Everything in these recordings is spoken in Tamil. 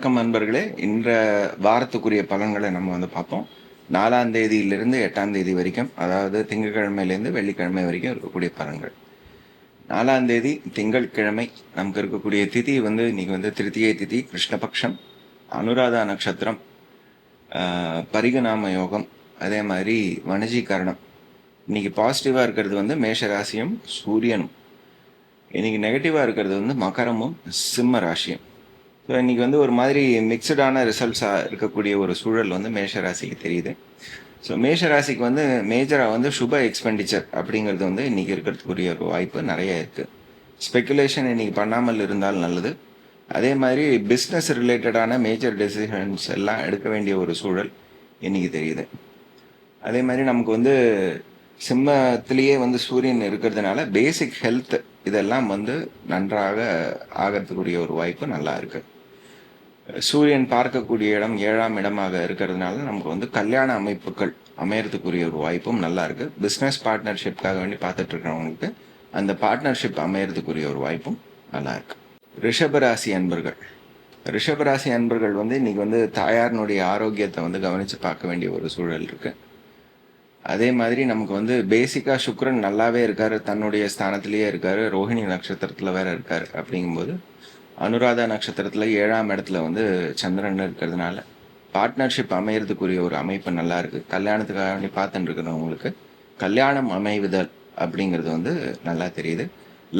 வணக்கம் நண்பர்களே. வாரத்துக்குரிய பலன்களை நம்ம பார்ப்போம். 4ஆம் தேதியிலிருந்து 8ஆம் தேதி வரைக்கும், அதாவது திங்கட்கிழமையிலேருந்து வெள்ளிக்கிழமை வரைக்கும் இருக்கக்கூடிய பலன்கள். 4ஆம் தேதி திங்கட்கிழமை நமக்கு இருக்கக்கூடிய திதி இன்னைக்கு திருத்தியை திதி, கிருஷ்ணபக்ஷம், அனுராதா நட்சத்திரம், பரிகநாம யோகம், அதே மாதிரி வனஜீகரணம். இன்னைக்கு பாசிட்டிவாக இருக்கிறது மேஷ ராசியும் சூரியனும். இன்னைக்கு நெகட்டிவாக இருக்கிறது மகரமும் சிம்ம ராசியும். ஸோ இன்றைக்கி ஒரு மாதிரி மிக்சடான ரிசல்ட்ஸாக இருக்கக்கூடிய ஒரு சூழல் மேஷ ராசிக்கு தெரியுது. ஸோ மேஷ ராசிக்கு மேஜராக சுப எக்ஸ்பெண்டிச்சர் அப்படிங்கிறது இன்றைக்கி இருக்கிறதுக்குரிய ஒரு வாய்ப்பு நிறைய இருக்குது. ஸ்பெக்குலேஷன் இன்றைக்கி பண்ணாமல் இருந்தால் நல்லது. அதே மாதிரி பிஸ்னஸ் ரிலேட்டடான மேஜர் டெசிஷன்ஸ் எல்லாம் எடுக்க வேண்டிய ஒரு சூழல் இன்றைக்கி தெரியுது. அதே மாதிரி நமக்கு சிம்மத்திலேயே சூரியன் இருக்கிறதுனால பேசிக் ஹெல்த் இதெல்லாம் நன்றாக ஆகிறதுக்குரிய ஒரு வாய்ப்பு நல்லா இருக்குது. சூரியன் பார்க்கக்கூடிய இடம் 7ஆம் இடமாக இருக்கிறதுனால நமக்கு கல்யாண அமைப்புகள் அமையறதுக்குரிய ஒரு வாய்ப்பும் நல்லா இருக்குது. பிஸ்னஸ் பார்ட்னர்ஷிப்காக வேண்டி பார்த்துட்டு இருக்கிறவங்களுக்கு அந்த பார்ட்னர்ஷிப் அமையறதுக்குரிய ஒரு வாய்ப்பும் நல்லா இருக்குது. ரிஷபராசி அன்பர்கள் ரிஷபராசி அன்பர்கள் இன்னைக்கு தாயாரினுடைய ஆரோக்கியத்தை கவனித்து பார்க்க வேண்டிய ஒரு சூழல் இருக்குது. அதே மாதிரி நமக்கு பேசிக்காக சுக்கிரன் நல்லாவே இருக்கார், தன்னுடைய ஸ்தானத்திலேயே இருக்கார், ரோஹிணி நட்சத்திரத்தில் வேற இருக்கார். அப்படிங்கும்போது அனுராதா நட்சத்திரத்தில் 7ஆம் இடத்துல சந்திரன் இருக்கிறதுனால பார்ட்னர்ஷிப் அமையறதுக்குரிய ஒரு அமைப்பு நல்லா இருக்குது. கல்யாணத்துக்காக வேண்டி பார்த்துட்டு இருக்கிறவங்களுக்கு கல்யாணம் அமைவுதல் அப்படிங்கிறது நல்லா தெரியுது.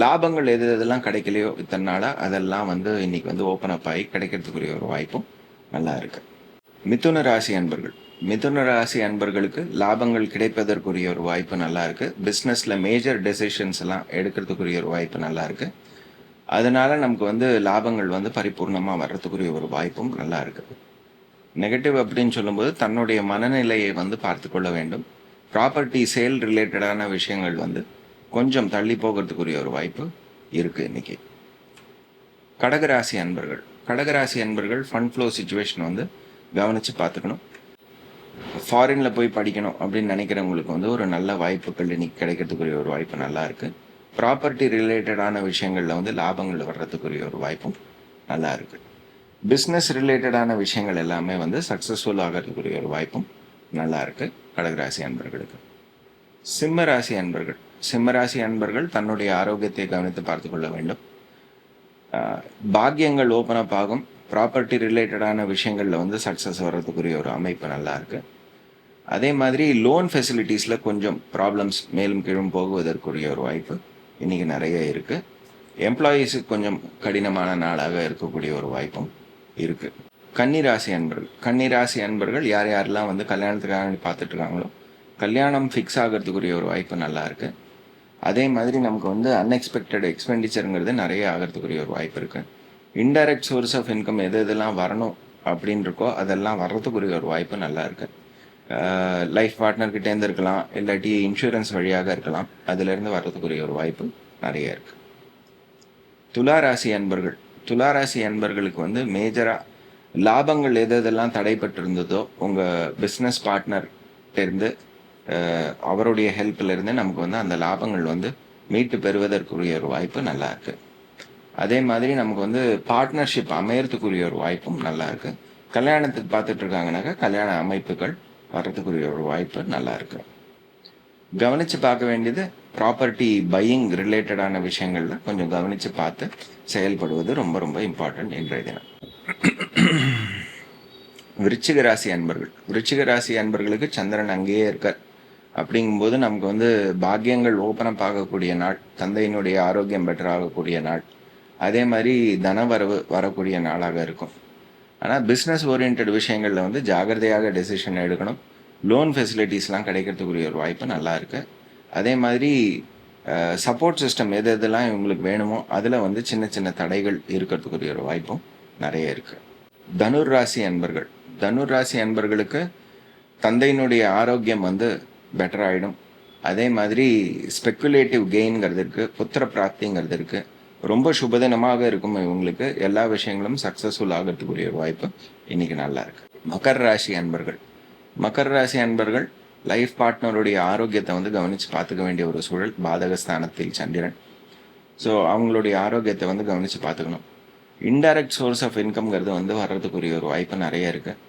லாபங்கள் எது எதெல்லாம் கிடைக்கலையோ இத்தனை நாளாக அதெல்லாம் இன்னைக்கு ஓப்பன் அப் ஆகி கிடைக்கிறதுக்குரிய ஒரு வாய்ப்பும் நல்லா இருக்குது. மிதுன ராசி அன்பர்கள் மிதுன ராசி அன்பர்களுக்கு லாபங்கள் கிடைப்பதற்குரிய ஒரு வாய்ப்பு நல்லா இருக்குது. பிஸ்னஸில் மேஜர் டெசிஷன்ஸ் எல்லாம் எடுக்கிறதுக்குரிய ஒரு வாய்ப்பு நல்லா இருக்குது. அதனால் நமக்கு லாபங்கள் பரிபூர்ணமாக வர்றதுக்குரிய ஒரு வாய்ப்பும் நல்லா இருக்குது. நெகட்டிவ் அப்படின்னு சொல்லும்போது தன்னுடைய மனநிலையை பார்த்து கொள்ள வேண்டும். ப்ராப்பர்ட்டி சேல் ரிலேட்டடான விஷயங்கள் கொஞ்சம் தள்ளி போகிறதுக்குரிய ஒரு வாய்ப்பு இருக்குது இன்றைக்கி. கடகராசி அன்பர்கள் ஃபண்ட் ஃப்ளோ சுச்சுவேஷன் கவனித்து பார்த்துக்கணும். ஃபாரினில் போய் படிக்கணும் அப்படின்னு நினைக்கிறவங்களுக்கு ஒரு நல்ல வாய்ப்புகள் இன்றைக்கி கிடைக்கிறதுக்குரிய ஒரு வாய்ப்பு நல்லா இருக்குது. ப்ராப்பர்ட்டி ரிலேட்டடான விஷயங்களில் லாபங்கள் வர்றதுக்குரிய ஒரு வாய்ப்பும் நல்லா இருக்குது. பிஸ்னஸ் ரிலேட்டடான விஷயங்கள் எல்லாமே சக்ஸஸ்ஃபுல் ஆகிறதுக்குரிய ஒரு வாய்ப்பும் நல்லா இருக்குது கடகராசி அன்பர்களுக்கு. சிம்மராசி அன்பர்கள் தன்னுடைய ஆரோக்கியத்தை கவனித்து பார்த்து கொள்ள வேண்டும். பாக்கியங்கள் ஓப்பன் அப் ஆகும். ப்ராப்பர்ட்டி ரிலேட்டடான விஷயங்களில் சக்ஸஸ் வர்றதுக்குரிய ஒரு அமைப்பு நல்லா இருக்குது. அதே மாதிரி லோன் ஃபெசிலிட்டிஸில் கொஞ்சம் ப்ராப்ளம்ஸ் மேலும் கீழும் போகுவதற்குரிய ஒரு வாய்ப்பு இன்றைக்கி நிறைய இருக்குது. எம்ப்ளாயீஸுக்கு கொஞ்சம் கடினமான நாளாக இருக்கக்கூடிய ஒரு வாய்ப்பும் இருக்குது. கன்னிராசி அன்பர்கள் யார் யாரெல்லாம் கல்யாணத்துக்காக பார்த்துட்ருக்காங்களோ கல்யாணம் ஃபிக்ஸ் ஆகிறதுக்குரிய ஒரு வாய்ப்பு நல்லா இருக்குது. அதே மாதிரி நமக்கு அன்எக்ஸ்பெக்டட் எக்ஸ்பெண்டிச்சருங்கிறது நிறைய ஆகிறதுக்குரிய ஒரு வாய்ப்பு இருக்குது. இன்டைரக்ட் சோர்ஸ் ஆஃப் இன்கம் எதெல்லாம் வரணும் அப்படின்னு இருக்கோ அதெல்லாம் வர்றதுக்குரிய ஒரு வாய்ப்பு நல்லா இருக்குது. லைஃப் பார்ட்னர்கிட்டேருந்து இருக்கலாம், இல்லாட்டி இன்சூரன்ஸ் வழியாக இருக்கலாம். அதிலேருந்து வர்றதுக்குரிய ஒரு வாய்ப்பு நிறைய இருக்குது. துளாராசி அன்பர்களுக்கு மேஜராக லாபங்கள் எதெல்லாம் தடைப்பட்டிருந்ததோ உங்கள் பிஸ்னஸ் பார்ட்னர்கிட்டேருந்து அவருடைய ஹெல்ப்லேருந்து நமக்கு அந்த லாபங்கள் மீட்டு பெறுவதற்குரிய ஒரு வாய்ப்பு நல்லா இருக்குது. அதே மாதிரி நமக்கு பார்ட்னர்ஷிப் அமையறதுக்குரிய ஒரு வாய்ப்பும் நல்லா இருக்குது. கல்யாணத்துக்கு பார்த்துட்டு இருக்காங்கனாக்கா கல்யாண அமைப்புகள் வர்றதுக்குரிய ஒரு வாய்ப்பு நல்லா இருக்கு. கவனித்து பார்க்க வேண்டியது ப்ராப்பர்ட்டி பையிங் ரிலேட்டடான விஷயங்களில் கொஞ்சம் கவனித்து பார்த்து செயல்படுவது ரொம்ப ரொம்ப இம்பார்ட்டன்ட் இன்றைய தினம். விருச்சிக ராசி அன்பர்களுக்கு சந்திரன் அங்கேயே இருக்கார். அப்படிங்கும்போது நமக்கு பாக்கியங்கள் ஓப்பனப் ஆகக்கூடிய நாள், தந்தையினுடைய ஆரோக்கியம் பெட்டர் ஆகக்கூடிய நாள், அதே மாதிரி தனவரவு வரக்கூடிய நாளாக இருக்கும். ஆனால் பிஸ்னஸ் ஓரியன்ட் விஷயங்களில் ஜாகிரதையாக டெசிஷன் எடுக்கணும். லோன் ஃபெசிலிட்டிஸ்லாம் கிடைக்கிறதுக்குரிய ஒரு வாய்ப்பு நல்லா இருக்குது. அதே மாதிரி சப்போர்ட் சிஸ்டம் எதெல்லாம் இவங்களுக்கு வேணுமோ அதில் சின்ன சின்ன தடைகள் இருக்கிறதுக்குரிய ஒரு வாய்ப்பும் நிறைய இருக்குது. தனுராசி அன்பர்களுக்கு தந்தையினுடைய ஆரோக்கியம் பெட்டர் ஆகிடும். அதே மாதிரி ஸ்பெக்குலேட்டிவ் கெயின்ங்கிறது புத்திர பிராப்திங்கிறது ரொம்ப சுபதினமாக இருக்கும். இவங்களுக்கு எல்லா விஷயங்களும் சக்ஸஸ்ஃபுல் ஆகிறதுக்குரிய ஒரு வாய்ப்பு இன்றைக்கி நல்லா இருக்குது. மகர ராசி அன்பர்கள் லைஃப் பார்ட்னருடைய ஆரோக்கியத்தை கவனித்து பார்த்துக்க வேண்டிய ஒரு சூழல். பாதகஸ்தானத்தில் சந்திரன். ஸோ அவங்களுடைய ஆரோக்கியத்தை கவனித்து பார்த்துக்கணும். இன்டைரக்ட் சோர்ஸ் ஆஃப் இன்கம்ங்கிறது வந்து வர்றதுக்குரிய ஒரு வாய்ப்பு நிறைய இருக்குது.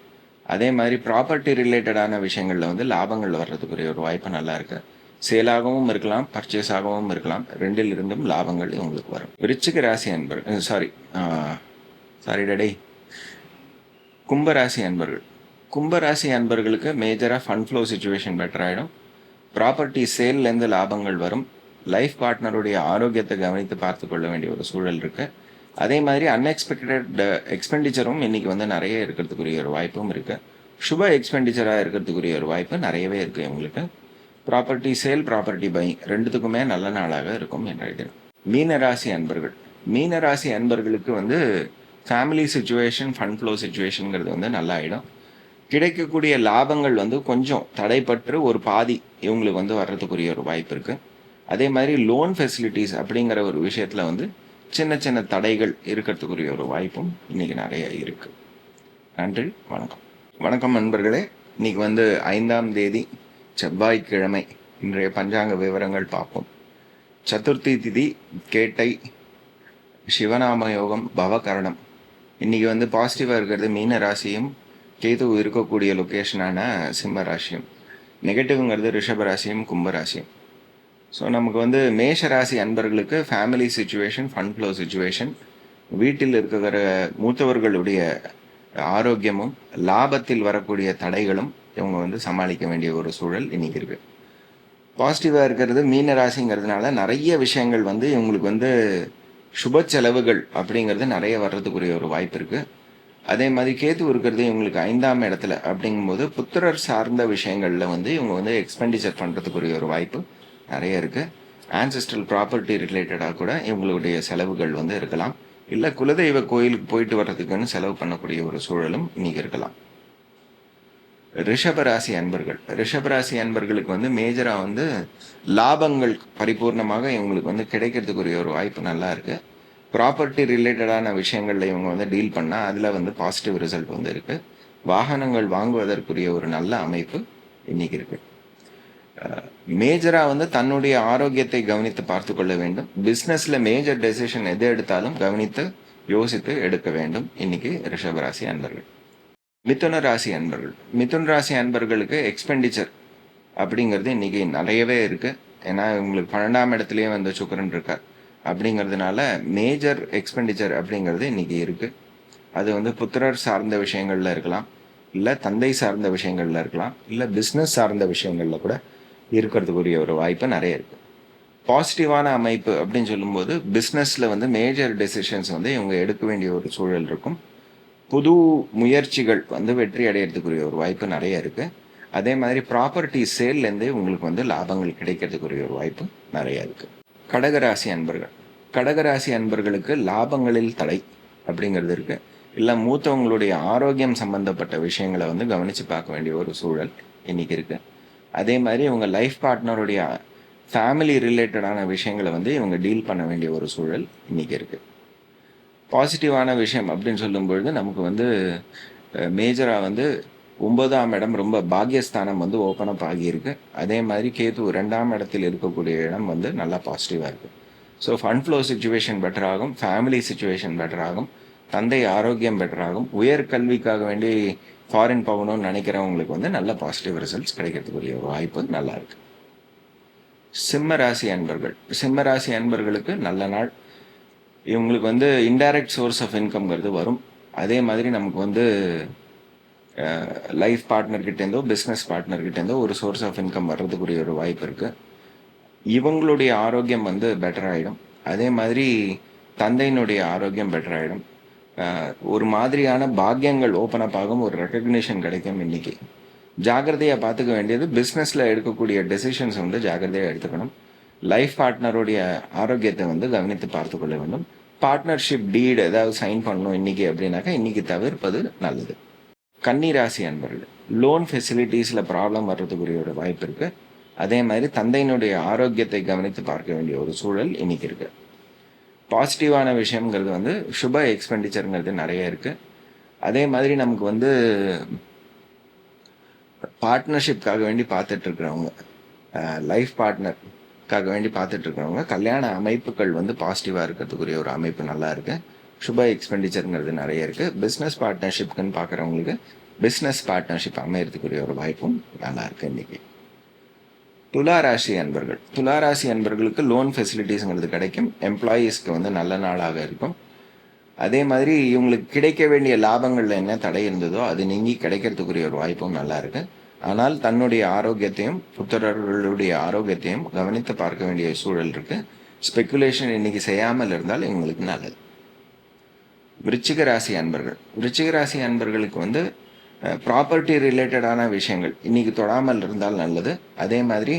அதே மாதிரி ப்ராப்பர்ட்டி ரிலேட்டடான விஷயங்களில் வந்து லாபங்கள் வர்றதுக்குரிய ஒரு வாய்ப்பு நல்லா இருக்குது. சேலாகவும் இருக்கலாம், பர்ச்சேஸ் ஆகவும் இருக்கலாம். ரெண்டிலிருந்தும் லாபங்கள் உங்களுக்கு வரும். விருச்சிக ராசி அன்பர்கள் சாரி டடே கும்பராசி அன்பர்கள். கும்பராசி அன்பர்களுக்கு மேஜராக ஃபண்ட் ஃப்ளோ சுச்சுவேஷன் பெட்டர் ஆகிடும். ப்ராப்பர்ட்டி சேல்லேருந்து லாபங்கள் வரும். லைஃப் பார்ட்னருடைய ஆரோக்கியத்தை கவனித்து பார்த்து கொள்ள வேண்டிய ஒரு சூழல் இருக்குது. அதே மாதிரி அன்எக்ஸ்பெக்டட் எக்ஸ்பெண்டிச்சரும் இன்றைக்கி வந்து நிறைய இருக்கிறதுக்குரிய ஒரு வாய்ப்பும் இருக்குது. சுப எக்ஸ்பெண்டிச்சராக இருக்கிறதுக்குரிய ஒரு வாய்ப்பு நிறையவே இருக்குது உங்களுக்கு. ப்ராப்பர்ட்டி சேல், ப்ராப்பர்ட்டி பை ரெண்டுத்துக்குமே நல்ல நாளாக இருக்கும் என்ற இது. மீனராசி அன்பர்கள். மீனராசி அன்பர்களுக்கு வந்து ஃபேமிலி சுச்சுவேஷன், ஃபண்ட் ஃப்ளோ சுச்சுவேஷனுங்கிறது வந்து நல்லாயிடும். கிடைக்கக்கூடிய லாபங்கள் வந்து கொஞ்சம் தடைப்பட்டு ஒரு பாதி இவங்களுக்கு வந்து வர்றதுக்குரிய ஒரு வாய்ப்பு இருக்குது. அதே மாதிரி லோன் ஃபெசிலிட்டிஸ் அப்படிங்கிற ஒரு விஷயத்தில் வந்து சின்ன சின்ன தடைகள் இருக்கிறதுக்குரிய ஒரு வாய்ப்பும் இன்றைக்கி நிறைய இருக்குது. நன்றி, வணக்கம். வணக்கம் நண்பர்களே. இன்றைக்கி வந்து 5ஆம் தேதி செவ்வாய்க்கிழமை. இன்றைய பஞ்சாங்க விவரங்கள் பார்ப்போம். சதுர்த்தி திதி கேட்டை, சிவநாம யோகம், பவகரணம். இன்றைக்கி வந்து பாசிட்டிவாக இருக்கிறது மீன ராசியும், கேது இருக்கக்கூடிய லொக்கேஷனான சிம்ம ராசியும். நெகட்டிவ்ங்கிறது ரிஷபராசியும், கும்பராசியும். ஸோ நமக்கு வந்து மேஷ ராசி அன்பர்களுக்கு family situation, fund flow situation, வீட்டில் இருக்கிற மூத்தவர்களுடைய ஆரோக்கியமும், லாபத்தில் வரக்கூடிய தடைகளும் இவங்க வந்து சமாளிக்க வேண்டிய ஒரு சூழல் இன்றைக்கி இருக்குது. பாசிட்டிவாக இருக்கிறது மீன ராசிங்கிறதுனால நிறைய விஷயங்கள் வந்து இவங்களுக்கு வந்து சுப செலவுகள் அப்படிங்கிறது நிறைய வர்றதுக்குரிய ஒரு வாய்ப்பு இருக்குது. அதே மாதிரி கேது இருக்கிறது இவங்களுக்கு 5ஆம் இடத்துல அப்படிங்கும்போது புத்திரர் சார்ந்த விஷயங்களில் வந்து இவங்க வந்து எக்ஸ்பெண்டிச்சர் பண்ணுறதுக்குரிய ஒரு வாய்ப்பு நிறைய இருக்குது. ஆன்செஸ்ட்ரல் ப்ராப்பர்ட்டி ரிலேட்டடாக கூட இவங்களுடைய செலவுகள் வந்து இருக்கலாம். இல்லை குலதெய்வ கோயிலுக்கு போயிட்டு வர்றதுக்குன்னு செலவு பண்ணக்கூடிய ஒரு சூழலும் இன்றைக்கி இருக்கலாம். ரிஷபராசி அன்பர்கள். ரிஷபராசி அன்பர்களுக்கு வந்து மேஜராக வந்து லாபங்கள் பரிபூர்ணமாக இவங்களுக்கு வந்து கிடைக்கிறதுக்குரிய ஒரு வாய்ப்பு நல்லா இருக்குது. ப்ராப்பர்ட்டி ரிலேட்டடான விஷயங்களில் இவங்க வந்து டீல் பண்ணால் அதில் வந்து பாசிட்டிவ் ரிசல்ட் வந்து இருக்குது. வாகனங்கள் வாங்குவதற்குரிய ஒரு நல்ல அமைப்பு இன்றைக்கி இருக்குது. மேஜராக வந்து தன்னுடைய ஆரோக்கியத்தை கவனித்து பார்த்து கொள்ள வேண்டும். பிஸ்னஸில் மேஜர் டெசிஷன் எது எடுத்தாலும் கவனித்து யோசித்து எடுக்க வேண்டும் இன்றைக்கி ரிஷபராசி அன்பர்கள். மிதுன ராசி அன்பர்கள். மிதுன ராசி அன்பர்களுக்கு எக்ஸ்பெண்டிச்சர் அப்படிங்கிறது இன்றைக்கி நிறையவே இருக்குது. ஏன்னா உங்களுக்கு 12ஆம் இடத்துலையே வந்து சுக்கிரன் இருக்கார். அப்படிங்கிறதுனால மேஜர் எக்ஸ்பெண்டிச்சர் அப்படிங்கிறது இன்றைக்கி இருக்குது. அது வந்து புத்திரர் சார்ந்த விஷயங்களில் இருக்கலாம், இல்லை தந்தை சார்ந்த விஷயங்களில் இருக்கலாம், இல்லை பிஸ்னஸ் சார்ந்த விஷயங்களில் கூட இருக்கிறதுக்குரிய ஒரு வாய்ப்பு நிறைய இருக்குது. பாசிட்டிவான அமைப்பு அப்படின்னு சொல்லும்போது பிஸ்னஸில் வந்து மேஜர் டெசிஷன்ஸ் வந்து இவங்க எடுக்க வேண்டிய ஒரு சூழல் இருக்கும். புது முயற்சிகள் வந்து வெற்றி அடையிறதுக்குரிய ஒரு வாய்ப்பு நிறைய இருக்குது. அதே மாதிரி ப்ராப்பர்ட்டி சேல்லேருந்து உங்களுக்கு வந்து லாபங்கள் கிடைக்கிறதுக்குரிய ஒரு வாய்ப்பு நிறையா இருக்குது. கடகராசி அன்பர்கள். கடகராசி அன்பர்களுக்கு லாபங்களில் தடை அப்படிங்கிறது இருக்குது. இல்லை மூத்தவங்களுடைய ஆரோக்கியம் சம்மந்தப்பட்ட விஷயங்களை வந்து கவனித்து பார்க்க வேண்டிய ஒரு சூழல் இன்றைக்கி இருக்குது. அதே மாதிரி இவங்க லைஃப் பார்ட்னருடைய ஃபேமிலி ரிலேட்டடான விஷயங்களை வந்து இவங்க டீல் பண்ண வேண்டிய ஒரு சூழல் இன்றைக்கி இருக்குது. பாசிட்டிவான விஷயம் அப்படின்னு சொல்லும்பொழுது நமக்கு வந்து மேஜராக வந்து 9ஆம் இடம் ரொம்ப பாக்யஸ்தானம் வந்து ஓப்பன் அப் ஆகியிருக்கு. அதே மாதிரி கேது 2ஆம் இடத்தில் இருக்கக்கூடிய இடம் வந்து நல்லா பாசிட்டிவாக இருக்குது. So fund flow situation better ஆகும், ஃபேமிலி சுச்சுவேஷன் பெட்டர் ஆகும், தந்தை ஆரோக்கியம் பெட்டர் ஆகும். உயர்கல்விக்காக வேண்டி ஃபாரின் போகணும்னு நினைக்கிறவங்களுக்கு வந்து நல்ல பாசிட்டிவ் ரிசல்ட்ஸ் கிடைக்கிறதுக்குரிய ஒரு வாய்ப்பு நல்லா இருக்குது. சிம்ம ராசி அன்பர்கள். சிம்ம ராசி அன்பர்களுக்கு நல்ல நாள். இவங்களுக்கு வந்து இன்டைரக்ட் சோர்ஸ் ஆஃப் இன்கம்ங்கிறது வரும். அதே மாதிரி நமக்கு வந்து லைஃப் பார்ட்னர்கிட்டேருந்தோ பிஸ்னஸ் பார்ட்னர்கிட்டேருந்தோ ஒரு சோர்ஸ் ஆஃப் இன்கம் வர்றதுக்குரிய ஒரு வாய்ப்பு இருக்குது. இவங்களுடைய ஆரோக்கியம் வந்து பெட்டர் ஆகிடும். அதே மாதிரி தந்தையினுடைய ஆரோக்கியம் பெட்டர் ஆகிடும். ஒரு மாதிரியான பாக்கியங்கள் ஓப்பன் அப் ஆகும், ஒரு ரெக்கக்னிஷன் கிடைக்கும். இன்றைக்கி ஜாகிரதையாக பார்த்துக்க வேண்டியது பிஸ்னஸில் எடுக்கக்கூடிய டெசிஷன்ஸ் வந்து ஜாகிரதையாக எடுத்துக்கணும். லைஃப் பார்ட்னருடைய ஆரோக்கியத்தை வந்து கவனித்து பார்த்து கொள்ள வேண்டும். பார்ட்னர்ஷிப் டீடு ஏதாவது சைன் பண்ணணும் இன்றைக்கி அப்படின்னாக்கா இன்றைக்கி தவிர்ப்பது நல்லது. கன்னிராசி அன்பர்கள். லோன் ஃபெசிலிட்டிஸில் ப்ராப்ளம் வர்றதுக்குரிய ஒரு வாய்ப்பு இருக்குது. அதே மாதிரி தந்தையினுடைய ஆரோக்கியத்தை கவனித்து பார்க்க வேண்டிய ஒரு சூழல் இன்றைக்கி இருக்குது. பாசிட்டிவான விஷயங்கிறது வந்து சுப எக்ஸ்பெண்டிச்சருங்கிறது நிறைய இருக்குது. அதே மாதிரி நமக்கு வந்து பார்ட்னர்ஷிப்காக வேண்டி பார்த்துட்ருக்குறவங்க, லைஃப் பார்ட்னர்க்காக வேண்டி பார்த்துட்ருக்குறவங்க கல்யாண அமைப்புகள் வந்து பாசிட்டிவாக இருக்கிறதுக்குரிய ஒரு அமைப்பு நல்லா இருக்குது. சுப எக்ஸ்பெண்டிச்சருங்கிறது நிறைய இருக்குது. பிஸ்னஸ் பார்ட்னர்ஷிப்க்குன்னு பார்க்குறவங்களுக்கு பிஸ்னஸ் பார்ட்னர்ஷிப் அமையறதுக்குரிய ஒரு வாய்ப்பும் நல்லா இருக்குது இன்றைக்கி. துளாராசி அன்பர்கள், துளாராசி அன்பர்களுக்கு லோன் ஃபெசிலிட்டிஸுங்கிறது கிடைக்கும். எம்ப்ளாயீஸ்க்கு வந்து நல்ல நாளாக இருக்கும். அதே மாதிரி இவங்களுக்கு கிடைக்க வேண்டிய லாபங்களில் என்ன தடை இருந்ததோ அது நீங்கி கிடைக்கிறதுக்குரிய ஒரு வாய்ப்பும் நல்லா இருக்கு. ஆனால் தன்னுடைய ஆரோக்கியத்தையும் புத்திரர்களுடைய ஆரோக்கியத்தையும் கவனித்து பார்க்க வேண்டிய சூழல் இருக்கு. ஸ்பெக்குலேஷன் இன்னைக்கு செய்யாமல் இருந்தால் இவங்களுக்கு நல்லது. விருச்சிக ராசி அன்பர்கள், விருச்சிக ராசி அன்பர்களுக்கு வந்து ப்ராப்பர்ட்டி ரிலேட்டடான விஷயங்கள் இன்னைக்கு தொடாமல் இருந்தால் நல்லது. அதே மாதிரி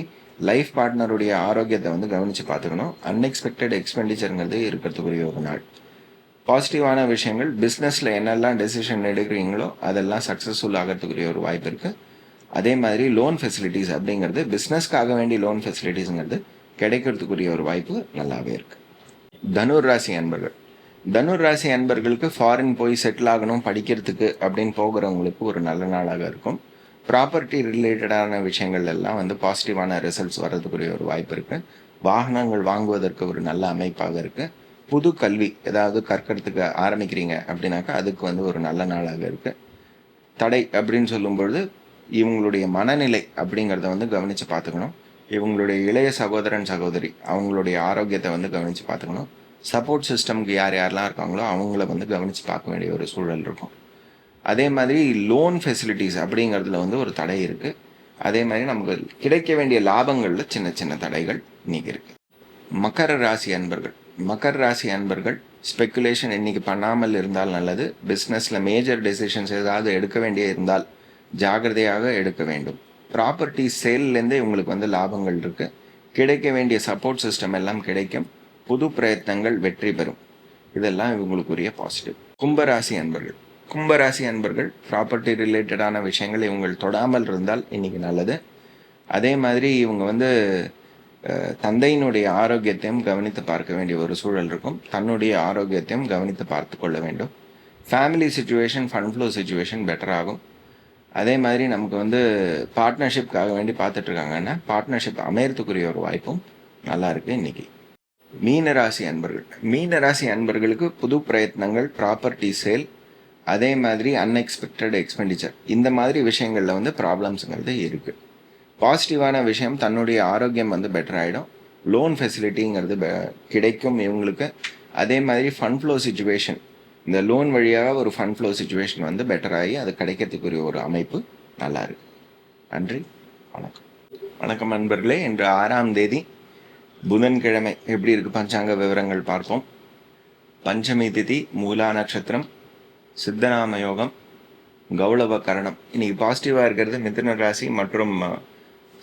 லைஃப் பார்ட்னருடைய ஆரோக்கியத்தை வந்து கவனித்து பார்த்துக்கணும். அன்எக்ஸ்பெக்டட் எக்ஸ்பெண்டிச்சருங்கிறது இருக்கிறதுக்குரிய ஒரு நாள். பாசிட்டிவான விஷயங்கள், பிஸ்னஸில் என்னெல்லாம் டெசிஷன் எடுக்கிறீங்களோ அதெல்லாம் சக்ஸஸ்ஃபுல் ஆகிறதுக்குரிய ஒரு வாய்ப்பு இருக்குது. அதே மாதிரி லோன் ஃபெசிலிட்டிஸ் அப்படிங்கிறது, பிஸ்னஸ்க்காக வேண்டிய லோன் ஃபெசிலிட்டிஸுங்கிறது கிடைக்கிறதுக்குரிய ஒரு வாய்ப்பு நல்லாவே இருக்குது. தனுர் ராசி அன்பர்கள், தனுர் ராசி அன்பர்களுக்கு ஃபாரின் போய் செட்டில் ஆகணும் படிக்கிறதுக்கு அப்படின்னு போகிறவங்களுக்கு ஒரு நல்ல நாளாக இருக்கும். ப்ராப்பர்ட்டி ரிலேட்டடான விஷயங்கள் எல்லாம் வந்து பாசிட்டிவான ரிசல்ட்ஸ் வர்றதுக்குரிய ஒரு வாய்ப்பு இருக்குது. வாகனங்கள் வாங்குவதற்கு ஒரு நல்ல அமைப்பாக இருக்குது. புது கல்வி ஏதாவது கற்கிறதுக்கு ஆரம்பிக்கிறீங்க அப்படின்னாக்கா அதுக்கு வந்து ஒரு நல்ல நாளாக இருக்குது. தடை அப்படின்னு சொல்லும்பொழுது இவங்களுடைய மனநிலை அப்படிங்கிறத வந்து கவனித்து பார்த்துக்கணும். இவங்களுடைய இளைய சகோதரன் சகோதரி அவங்களுடைய ஆரோக்கியத்தை வந்து கவனித்து பார்த்துக்கணும். சப்போர்ட் சிஸ்டம்க்கு யாரெல்லாம் இருக்காங்களோ அவங்கள வந்து கவனித்து பார்க்க வேண்டிய ஒரு சூழல் இருக்கும். அதே மாதிரி லோன் ஃபெசிலிட்டிஸ் அப்படிங்கிறதுல வந்து ஒரு தடை இருக்குது. அதே மாதிரி நமக்கு கிடைக்க வேண்டிய லாபங்களில் சின்ன சின்ன தடைகள் இன்னைக்கு இருக்குது. மகர ராசி அன்பர்கள், மகர ராசி அன்பர்கள் ஸ்பெக்குலேஷன் இன்னைக்கு பண்ணாமல் இருந்தால் நல்லது. பிஸ்னஸில் மேஜர் டெசிஷன்ஸ் ஏதாவது எடுக்க வேண்டிய இருந்தால் ஜாகிரதையாக எடுக்க வேண்டும். ப்ராப்பர்ட்டி சேல்லேருந்தே இவங்களுக்கு வந்து லாபங்கள் இருக்குது. கிடைக்க வேண்டிய சப்போர்ட் சிஸ்டம் எல்லாம் கிடைக்கும். புது பிரயத்னங்கள் வெற்றி பெறும். இதெல்லாம் இவங்களுக்குரிய பாசிட்டிவ். கும்பராசி அன்பர்கள், கும்பராசி அன்பர்கள் ப்ராப்பர்ட்டி ரிலேட்டடான விஷயங்கள் இவங்க தொடாமல் இருந்தால் இன்னைக்கு நல்லது. அதே மாதிரி இவங்க வந்து தந்தையினுடைய ஆரோக்கியத்தையும் கவனித்து பார்க்க வேண்டிய ஒரு சூழல் இருக்கும். தன்னுடைய ஆரோக்கியத்தையும் கவனித்து பார்த்து கொள்ள வேண்டும். Family situation, fund flow situation better ஆகும். அதே மாதிரி நமக்கு வந்து பார்ட்னர்ஷிப்காக வேண்டி பார்த்துட்ருக்காங்கன்னா பார்ட்னர்ஷிப் அமையறதுக்குரிய ஒரு வாய்ப்பும் நல்லா இருக்குது இன்றைக்கி. மீனராசி அன்பர்கள், மீனராசி அன்பர்களுக்கு புது பிரயத்னங்கள், ப்ராப்பர்ட்டி சேல், அதே மாதிரி அன்எக்ஸ்பெக்டட் எக்ஸ்பெண்டிச்சர், இந்த மாதிரி விஷயங்களில் வந்து ப்ராப்ளம்ஸுங்கிறது இருக்குது. பாசிட்டிவான விஷயம், தன்னுடைய ஆரோக்கியம் வந்து பெட்டர் ஆகிடும். லோன் ஃபெசிலிட்டிங்கிறது கிடைக்கும் இவங்களுக்கு. அதே மாதிரி ஃபண்ட் ஃப்ளோ சுச்சுவேஷன், இந்த லோன் வழியாக ஒரு ஃபண்ட் ஃப்ளோ சுச்சுவேஷன் வந்து பெட்டர் ஆகி அது கிடைக்கிறதுக்குரிய ஒரு அமைப்பு நல்லா இருக்கு. நன்றி, வணக்கம். வணக்கம் நண்பர்களே, இன்று 6ஆம் தேதி புதன்கிழமை. எப்படி இருக்குது பஞ்சாங்க விவரங்கள் பார்ப்போம். பஞ்சமி திதி, மூலா நட்சத்திரம், சித்தநாம யோகம், கௌளவ கரணம். இன்னைக்கு பாசிட்டிவாக இருக்கிறது மிதுன ராசி மற்றும்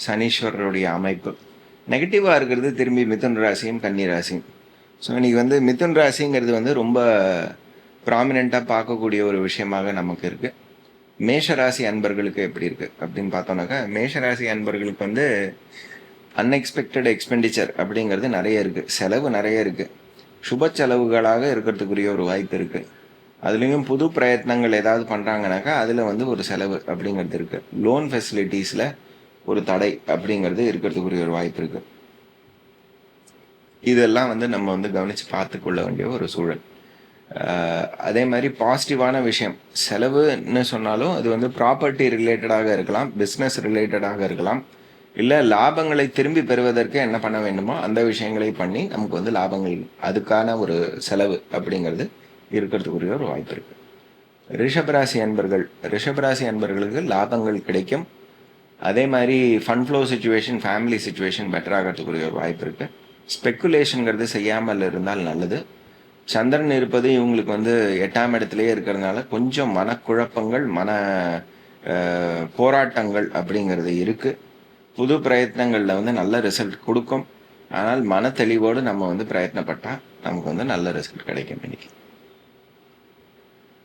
சனீஸ்வரருடைய அமைப்பு. நெகட்டிவாக இருக்கிறது திரும்பி மிதுன ராசியும் கன்னி ராசியும். ஸோ இன்றைக்கி வந்து மிதுன ராசிங்கிறது வந்து ரொம்ப ப்ராமினெண்ட்டாக பார்க்கக்கூடிய ஒரு விஷயமாக நமக்கு இருக்குது. மேஷராசி அன்பர்களுக்கு எப்படி இருக்குது அப்படின்னு பார்த்தோன்னாக்கா, மேஷராசி அன்பர்களுக்கு வந்து அன்எக்ஸ்பெக்டட் எக்ஸ்பெண்டிச்சர் அப்படிங்கிறது நிறைய இருக்குது. செலவு நிறைய இருக்குது. சுப செலவுகளாக இருக்கிறதுக்குரிய ஒரு வாய்ப்பு இருக்குது. அதுலேயும் புது பிரயத்னங்கள் ஏதாவது பண்ணுறாங்கனாக்கா அதில் வந்து ஒரு செலவு அப்படிங்கிறது இருக்குது. லோன் ஃபெசிலிட்டிஸில் ஒரு தடை அப்படிங்கிறது இருக்கிறதுக்குரிய ஒரு வாய்ப்பு இருக்குது. இதெல்லாம் வந்து நம்ம வந்து கவனித்து பார்த்து கொள்ள வேண்டிய ஒரு சூழல். அதே மாதிரி பாசிட்டிவான விஷயம், செலவுன்னு சொன்னாலும் அது வந்து ப்ராப்பர்ட்டி ரிலேட்டடாக இருக்கலாம், பிஸ்னஸ் ரிலேட்டடாக இருக்கலாம், இல்லை லாபங்களை திரும்பி பெறுவதற்கு என்ன பண்ண வேண்டுமோ அந்த விஷயங்களை பண்ணி நமக்கு வந்து லாபங்கள், அதுக்கான ஒரு செலவு அப்படிங்கிறது இருக்கிறதுக்குரிய ஒரு வாய்ப்பு இருக்குது. ரிஷபராசி அன்பர்கள், ரிஷபராசி அன்பர்களுக்கு லாபங்கள் கிடைக்கும். அதே மாதிரி fund flow situation, family situation better ஆகிறதுக்குரிய ஒரு வாய்ப்பு இருக்குது. ஸ்பெக்குலேஷனுங்கிறது செய்யாமல் இருந்தால் நல்லது. சந்திரன் இருப்பது இவங்களுக்கு வந்து 8ஆம் இடத்துலையே இருக்கிறதுனால கொஞ்சம் மனக்குழப்பங்கள், போராட்டங்கள் அப்படிங்கிறது இருக்குது. புது பிரயத்னங்களில் வந்து நல்ல ரிசல்ட் கொடுக்கும். ஆனால் மன தெளிவோடு நம்ம வந்து பிரயத்னப்பட்டால் நமக்கு வந்து நல்ல ரிசல்ட் கிடைக்கும். இன்னைக்கு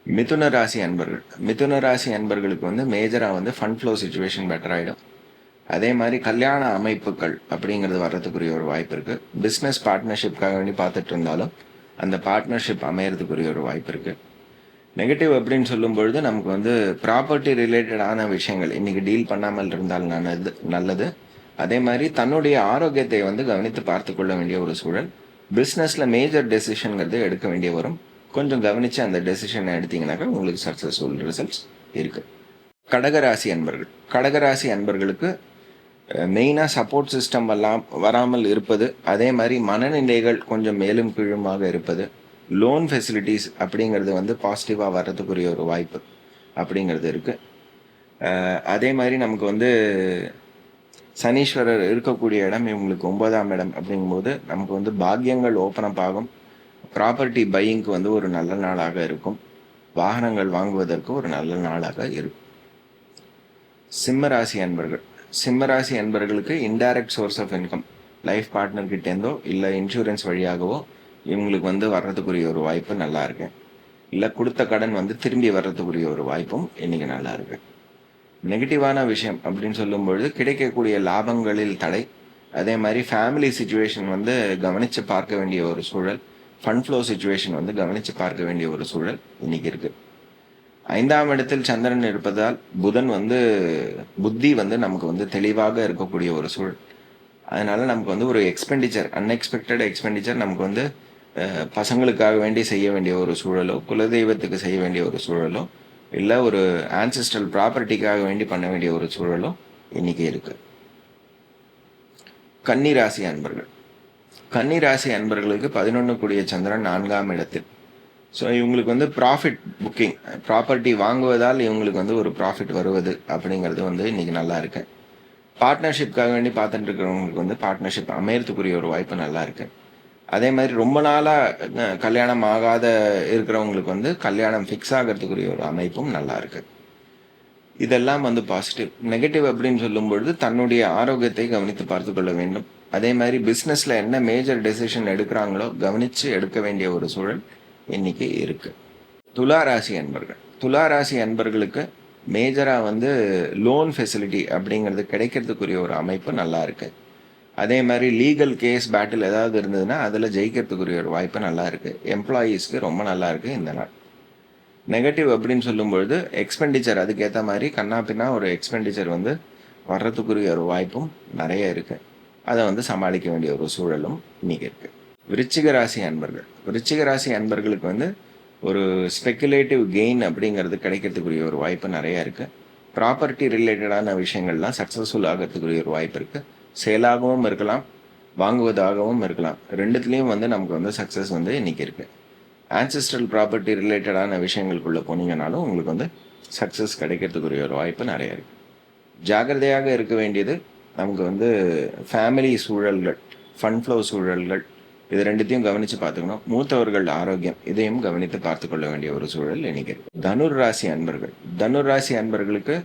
மிதுன ராசி அன்பர்கள், மிதுன ராசி அன்பர்களுக்கு வந்து மேஜராக வந்து ஃபண்ட் ஃப்ளோ சுச்சுவேஷன் பெட்டர் ஆகிடும். அதே மாதிரி கல்யாண அமைப்புகள் அப்படிங்கிறது வர்றதுக்குரிய ஒரு வாய்ப்பு இருக்குது. பிஸ்னஸ் பார்ட்னர்ஷிப்காக வேண்டி பார்த்துட்டு இருந்தாலும் அந்த பார்ட்னர்ஷிப் அமையறதுக்குரிய ஒரு வாய்ப்பு இருக்குது. நெகட்டிவ் அப்படின்னு சொல்லும் பொழுது நமக்கு வந்து ப்ராப்பர்ட்டி ரிலேட்டடான விஷயங்கள் இன்றைக்கி டீல் பண்ணாமல் இருந்தால் நல்லது. அதே மாதிரி தன்னுடைய ஆரோக்கியத்தை வந்து கவனித்து பார்த்து கொள்ள வேண்டிய ஒரு சூழல். பிஸ்னஸில் மேஜர் டெசிஷனுங்கிறது எடுக்க வேண்டிய வரும். கொஞ்சம் கவனித்து அந்த டெசிஷனை எடுத்தீங்கன்னாக்கா உங்களுக்கு சக்ஸஸ்ஃபுல் ரிசல்ட்ஸ் இருக்குது. கடகராசி அன்பர்கள், கடகராசி அன்பர்களுக்கு மெயினாக சப்போர்ட் சிஸ்டம் வராமல் இருப்பது, அதே மாதிரி மனநிலைகள் கொஞ்சம் மேலும் கீழுமாக இருப்பது, லோன் ஃபெசிலிட்டிஸ் அப்படிங்கிறது வந்து பாசிட்டிவாக வர்றதுக்குரிய ஒரு வாய்ப்பு அப்படிங்கிறது இருக்குது. அதே மாதிரி நமக்கு வந்து சனீஸ்வரர் இருக்கக்கூடிய இடம் இவங்களுக்கு 9ஆம் இடம் அப்படிங்கும்போது நமக்கு வந்து பாக்கியங்கள் ஓப்பன் அப் ஆகும். ப்ராப்பர்ட்டி பையிங்க்கு வந்து ஒரு நல்ல நாளாக இருக்கும். வாகனங்கள் வாங்குவதற்கு ஒரு நல்ல நாளாக இருக்கும். சிம்மராசி அன்பர்கள், சிம்மராசி அன்பர்களுக்கு indirect source of income life பார்ட்னர்கிட்டேருந்தோ இல்லை இன்சூரன்ஸ் வழியாகவோ இவங்களுக்கு வந்து வர்றதுக்குரிய ஒரு வாய்ப்பு நல்லா இருக்கு. இல்லை கொடுத்த கடன் வந்து திரும்பி வர்றதுக்குரிய ஒரு வாய்ப்பும் இன்றைக்கி நல்லா இருக்கு. நெகட்டிவான விஷயம் அப்படின்னு சொல்லும்பொழுது கிடைக்கக்கூடிய லாபங்களில் தடை, அதே மாதிரி ஃபேமிலி சுச்சுவேஷன் வந்து கவனித்து பார்க்க வேண்டிய ஒரு சூழல், ஃபண்ட் ஃப்ளோ சுச்சுவேஷன் வந்து கவனித்து பார்க்க வேண்டிய ஒரு சூழல் இன்றைக்கி இருக்குது. 5ஆம் இடத்தில் சந்திரன் இருப்பதால் புதன் வந்து புத்தி வந்து நமக்கு வந்து தெளிவாக இருக்கக்கூடிய ஒரு சூழல். அதனால் நமக்கு வந்து ஒரு எக்ஸ்பெண்டிச்சர், அன்எக்ஸ்பெக்டட் எக்ஸ்பெண்டிச்சர் நமக்கு வந்து பசங்களுக்காக வேண்டி செய்ய வேண்டிய ஒரு சூழலோ, குலதெய்வத்துக்கு செய்ய வேண்டிய ஒரு சூழலோ, இல்லை ஒரு ஆன்சிஸ்ட்ரல் ப்ராப்பர்ட்டிக்காக வேண்டி பண்ண வேண்டிய ஒரு சூழலோ இன்றைக்கி இருக்குது. கன்னிராசி அன்பர்கள், கன்னிராசி அன்பர்களுக்கு 11 கூடிய சந்திரன் 4ஆம் இடத்தில். ஸோ இவங்களுக்கு வந்து ப்ராஃபிட் புக்கிங், ப்ராப்பர்ட்டி வாங்குவதால் இவங்களுக்கு வந்து ஒரு ப்ராஃபிட் வருவது அப்படிங்கிறது வந்து இன்றைக்கி நல்லா இருக்கு. பார்ட்னர்ஷிப்காக வேண்டி பார்த்துட்டு இருக்கிறவங்களுக்கு வந்து பார்ட்னர்ஷிப் அமையறதுக்குரிய ஒரு வாய்ப்பு நல்லா இருக்குது. அதே மாதிரி ரொம்ப நாளாக கல்யாணம் ஆகாத இருக்கிறவங்களுக்கு வந்து கல்யாணம் ஃபிக்ஸ் ஆகிறதுக்குரிய ஒரு அமைப்பும் நல்லா இருக்குது. இதெல்லாம் வந்து பாசிட்டிவ். நெகட்டிவ் அப்படின்னு சொல்லும்பொழுது தன்னுடைய ஆரோக்கியத்தை கவனித்து பார்த்து கொள்ள வேண்டும். அதே மாதிரி பிஸ்னஸில் என்ன மேஜர் டெசிஷன் எடுக்கிறாங்களோ கவனித்து எடுக்க வேண்டிய ஒரு சூழல் இன்னைக்கு இருக்குது. துளாராசி அன்பர்கள், துளாராசி அன்பர்களுக்கு மேஜராக வந்து லோன் ஃபெசிலிட்டி அப்படிங்கிறது கிடைக்கிறதுக்குரிய ஒரு அமைப்பு நல்லா இருக்குது. அதே மாதிரி லீகல் கேஸ் பேட்டில் ஏதாவது இருந்ததுன்னா அதில் ஜெயிக்கிறதுக்குரிய ஒரு வாய்ப்பு நல்லா இருக்குது. எம்ப்ளாயீஸ்க்கு ரொம்ப நல்லா இருக்குது இந்த நாள். நெகட்டிவ் அப்படின்னு சொல்லும்பொழுது எக்ஸ்பெண்டிச்சர் அதுக்கேற்ற மாதிரி கண்ணாப்பின்னா ஒரு எக்ஸ்பெண்டிச்சர் வந்து வர்றதுக்குரிய ஒரு வாய்ப்பும் நிறைய இருக்குது. அதை வந்து சமாளிக்க வேண்டிய ஒரு சூழலும் இன்றைக்கி இருக்குது. விருச்சிக ராசி அன்பர்கள், விருச்சிக ராசி அன்பர்களுக்கு வந்து ஒரு ஸ்பெக்குலேட்டிவ் கெயின் அப்படிங்கிறது கிடைக்கிறதுக்குரிய ஒரு வாய்ப்பு நிறையா இருக்குது. ப்ராப்பர்ட்டி ரிலேட்டடான விஷயங்கள்லாம் சக்ஸஸ்ஃபுல் ஆகிறதுக்குரிய ஒரு வாய்ப்பு இருக்குது. சேலாகவும் இருக்கலாம், வாங்குவதாகவும் இருக்கலாம். ரெண்டுத்துலேயும் வந்து நமக்கு வந்து சக்ஸஸ் வந்து இன்றைக்கி இருக்குது. ஆன்சிஸ்ட்ரல் ப்ராப்பர்ட்டி ரிலேட்டடான விஷயங்களுக்குள்ளே போனீங்கன்னாலும் உங்களுக்கு வந்து சக்ஸஸ் கிடைக்கிறதுக்குரிய ஒரு வாய்ப்பு நிறையா இருக்குது. ஜாகிரதையாக இருக்க வேண்டியது நமக்கு வந்து ஃபேமிலி சூழல்கள், ஃபண்ட் ஃப்ளோ சூழல்கள், இது ரெண்டுத்தையும் கவனித்து பார்த்துக்கணும். மூத்தவர்கள் ஆரோக்கியம் இதையும் கவனித்து பார்த்து கொள்ள வேண்டிய ஒரு சூழல் இன்றைக்கி இருக்குது. தனுர் ராசி அன்பர்கள், தனுர் ராசி அன்பர்களுக்கு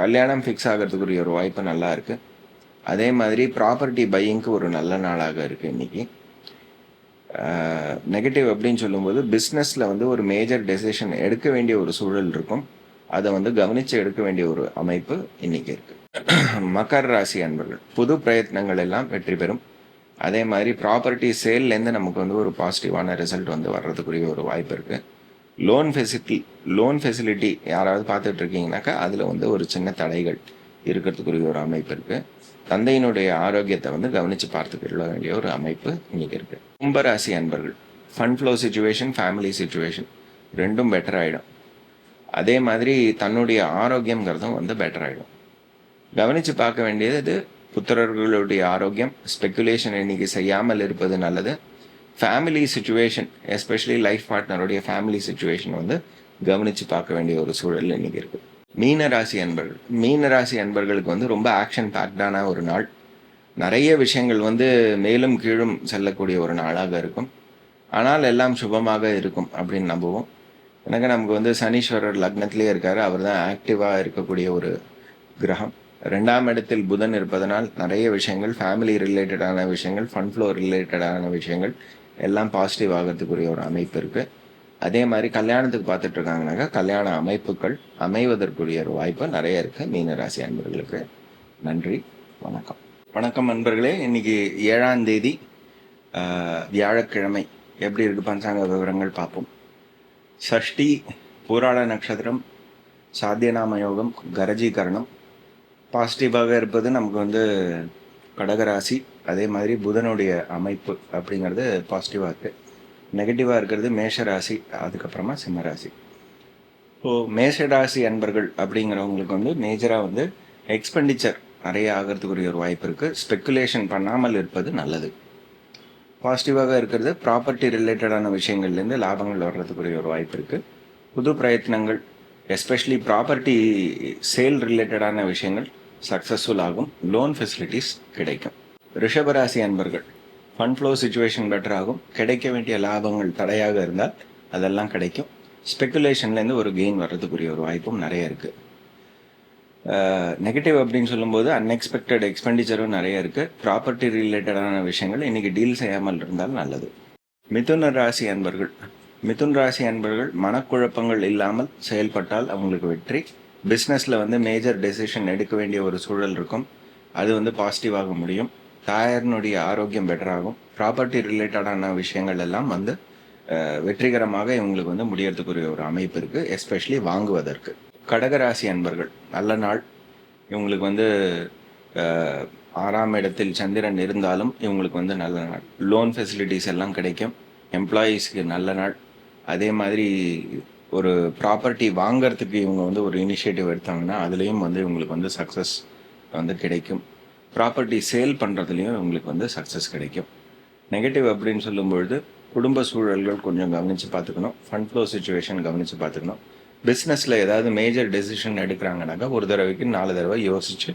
கல்யாணம் ஃபிக்ஸ் ஆகிறதுக்குரிய ஒரு வாய்ப்பு நல்லா இருக்குது. அதே மாதிரி ப்ராப்பர்ட்டி பையிங்க்கு ஒரு நல்ல நாளாக இருக்குது இன்றைக்கி. நெகட்டிவ் அப்படின்னு சொல்லும்போது பிஸ்னஸில் வந்து ஒரு மேஜர் டெசிஷன் எடுக்க வேண்டிய ஒரு சூழல் இருக்கும். அதை வந்து கவனித்து எடுக்க வேண்டிய ஒரு அமைப்பு இன்றைக்கி இருக்குது. மகர ராசி அன்பர்கள், புது பிரயத்னங்கள் எல்லாம் வெற்றி பெறும். அதே மாதிரி ப்ராப்பர்ட்டி சேல்லேருந்து நமக்கு வந்து ஒரு பாசிட்டிவான ரிசல்ட் வந்து வர்றதுக்குரிய ஒரு வாய்ப்பு இருக்குது. லோன் ஃபெசிலிட்டி யாராவது பார்த்துட்டு இருக்கீங்கன்னாக்கா அதில் வந்து ஒரு சின்ன தடைகள் இருக்கிறதுக்குரிய ஒரு அமைப்பு இருக்குது. தந்தையினுடைய ஆரோக்கியத்தை வந்து கவனித்து பார்த்துக்கொள்ள வேண்டிய ஒரு அமைப்பு இன்றைக்கி இருக்குது. கும்பராசி அன்பர்கள், fund flow situation, family situation ரெண்டும் பெட்டர் ஆகிடும். அதே மாதிரி தன்னுடைய ஆரோக்கியங்கிறதும் வந்து பெட்டர் ஆகிடும். கவனித்து பார்க்க வேண்டியது புத்திரர்களுடைய ஆரோக்கியம். ஸ்பெக்குலேஷன் இன்றைக்கி செய்யாமல் இருப்பது நல்லது. ஃபேமிலி சுச்சுவேஷன், எஸ்பெஷலி லைஃப் பார்ட்னருடைய ஃபேமிலி சுச்சுவேஷன் வந்து கவனித்து பார்க்க வேண்டிய ஒரு சூழல் இன்றைக்கி இருக்குது. மீனராசி அன்பர்கள், மீனராசி அன்பர்களுக்கு வந்து ரொம்ப ஆக்ஷன் பேக்டான ஒரு நாள். நிறைய விஷயங்கள் வந்து மேலும் கீழும் செல்லக்கூடிய ஒரு நாளாக இருக்கும். ஆனால் எல்லாம் சுபமாக இருக்கும் அப்படின்னு நம்புவோம். எனக்கு நமக்கு வந்து சனீஸ்வரர் லக்னத்திலே இருக்கார். அவர் தான் ஆக்டிவாக இருக்கக்கூடிய ஒரு கிரகம். 2ஆம் இடத்தில் புதன் இருப்பதனால் நிறைய விஷயங்கள், ஃபேமிலி ரிலேட்டடான விஷயங்கள், ஃபண்ட் ஃப்ளோ ரிலேட்டடான விஷயங்கள் எல்லாம் பாசிட்டிவ் ஆகிறதுக்குரிய ஒரு அமைப்பு இருக்குது. அதே மாதிரி கல்யாணத்துக்கு பார்த்துட்டு இருக்காங்கனாக்கா கல்யாண அமைப்புகள் அமைவதற்குரிய ஒரு வாய்ப்பு நிறைய இருக்குது மீனராசி அன்பர்களுக்கு. நன்றி, வணக்கம். வணக்கம் அன்பர்களே. இன்றைக்கி 7ஆம் தேதி வியாழக்கிழமை. எப்படி இருக்குது பஞ்சாங்க விவரங்கள் பார்ப்போம். சஷ்டி, பூராட நட்சத்திரம், சாத்தியநாம யோகம், கரஜீகரணம். பாசிட்டிவாக இருப்பது நமக்கு வந்து கடகராசி. அதே மாதிரி புதனுடைய அமைப்பு அப்படிங்கிறது பாசிட்டிவாக இருக்குது. நெகட்டிவாக இருக்கிறது மேஷ ராசி, அதுக்கப்புறமா சிம்ம ராசி. ஸோ மேஷ ராசி அன்பர்கள் அப்படிங்கிறவங்களுக்கு வந்து மேஜராக வந்து எக்ஸ்பெண்டிச்சர் நிறைய ஆகிறதுக்குரிய ஒரு வாய்ப்பு இருக்குது. ஸ்பெக்குலேஷன் பண்ணாமல் இருப்பது நல்லது. பாசிட்டிவாக இருக்கிறது ப்ராப்பர்ட்டி ரிலேட்டடான விஷயங்கள்லேருந்து லாபங்கள் வர்றதுக்குரிய ஒரு வாய்ப்பு இருக்குது. புது பிரயத்னங்கள், எஸ்பெஷலி ப்ராப்பர்ட்டி சேல் ரிலேட்டடான விஷயங்கள் சக்ஸஸ்ஃபுல் ஆகும். லோன் ஃபெசிலிட்டிஸ் கிடைக்கும். ரிஷபராசி அன்பர்கள் ஃபண்ட் ஃப்ளோ சுச்சுவேஷன் பெட்டர் ஆகும். கிடைக்க வேண்டிய லாபங்கள் தடையாக இருந்தால் அதெல்லாம் கிடைக்கும். ஸ்பெக்குலேஷன்லேருந்து ஒரு கெயின் வர்றதுக்குரிய ஒரு வாய்ப்பும் நிறைய இருக்குது. நெகட்டிவ் அப்படின்னு சொல்லும்போது அன்எக்ஸ்பெக்டட் எக்ஸ்பெண்டிச்சரும் நிறைய இருக்குது. ப்ராப்பர்ட்டி ரிலேட்டடான விஷயங்கள் இன்றைக்கி டீல் செய்யாமல் இருந்தால் நல்லது. மிதுன ராசி அன்பர்கள் மனக்குழப்பங்கள் இல்லாமல் செயல்பட்டால் அவங்களுக்கு வெற்றி. பிஸ்னஸில் வந்து மேஜர் டெசிஷன் எடுக்க வேண்டிய ஒரு சூழல் இருக்கும். அது வந்து பாசிட்டிவாக முடியும். தாயாரினுடைய ஆரோக்கியம் பெட்டராகும். ப்ராப்பர்ட்டி ரிலேட்டடான விஷயங்கள் எல்லாம் வந்து வெற்றிகரமாக இவங்களுக்கு வந்து முடியறதுக்குரிய ஒரு அமைப்பு இருக்குது, எஸ்பெஷலி வாங்குவதற்கு. கடகராசி அன்பர்கள் நல்ல நாள். இவங்களுக்கு வந்து 6ஆம் இடத்தில் சந்திரன் இருந்தாலும் இவங்களுக்கு வந்து நல்ல நாள். லோன் ஃபெசிலிட்டிஸ் எல்லாம் கிடைக்கும். எம்ப்ளாயீஸ்க்கு நல்ல நாள். அதே மாதிரி ஒரு ப்ராப்பர்ட்டி வாங்கிறதுக்கு இவங்க வந்து ஒரு இனிஷியேட்டிவ் எடுத்தாங்கன்னா அதுலேயும் வந்து இவங்களுக்கு வந்து சக்ஸஸ் வந்து கிடைக்கும். ப்ராப்பர்ட்டி சேல் பண்ணுறதுலையும் இவங்களுக்கு வந்து சக்ஸஸ் கிடைக்கும். நெகட்டிவ் அப்படின்னு சொல்லும்பொழுது குடும்ப சூழல்கள் கொஞ்சம் கவனித்து பார்த்துக்கணும். ஃபண்ட் ஃப்ளோ சுச்சுவேஷன் கவனித்து பார்த்துக்கணும். பிஸ்னஸில் ஏதாவது மேஜர் டெசிஷன் எடுக்கிறாங்கனாக்கா ஒரு தடவைக்கு 4 தடவை யோசித்து